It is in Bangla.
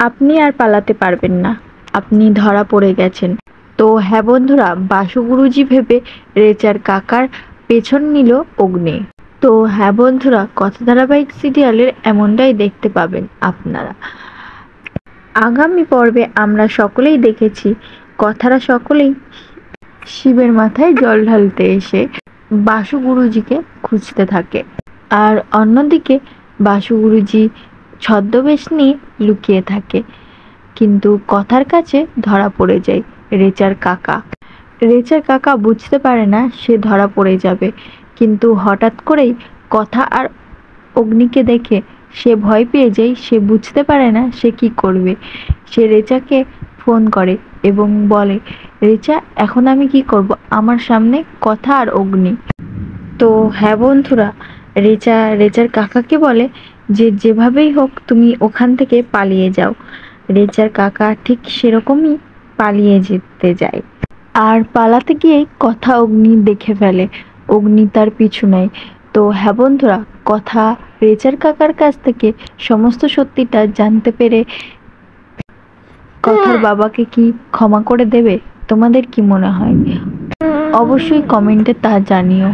আপনি আর পালাতে পারবেন না, আপনি ধরা পড়ে গেছেন। তো হ্যাঁ বন্ধুরা, বাসু গুরুজি ভেবে রেচার কাকার পেছন নিল অগ্নি। তো হ্যাঁ বন্ধুরা, কথা ধারাবাহিক সিরিয়ালের এমনটাই দেখতে পাবেন আপনারা। আগামী পর্বে আমরা সকলেই দেখেছি কথারা সকলেই শিবের মাথায় জল ঢালতে এসে বাসু গুরুজিকে খুঁজতে থাকে, আর অন্যদিকে বাসু গুরুজি ছদ্মবেশ নিয়ে লুকিয়ে থাকে। কিন্তু কথার কাছে ধরা পড়ে যায় রেচার কাকা। রেচার কাকা বুঝতে পারে না সে ধরা পড়ে যাবে, কিন্তু হঠাৎ করেই কথা আর অগ্নিকে দেখে সে ভয় পেয়ে যায়। সে বুঝতে পারে না সে কি করবে। সে রেচাকে ফোন করে এবং বলে, রেচা এখন আমি কি করব, আমার সামনে কথা আর অগ্নি। তো হ্যাঁ বন্ধুরা, রেচার কাকাকে বলে যে যেভাবেই হোক তুমি ওখান থেকে পালিয়ে যাও। রেচার কাকা ঠিক সেরকমই পালিয়ে যেতে যায়, আর পালাতে গিয়েই কথা অগ্নি দেখে ফেলে। অগ্নি তার পিছু নেয়। তো হ্যাঁ বন্ধুরা, কথা রেচার কাকার কাছ থেকে সমস্ত সত্যিটা জানতে পেরে কথার বাবাকে কি ক্ষমা করে দেবে? তোমাদের কি মনে হয়? অবশ্যই কমেন্টে তা জানিও।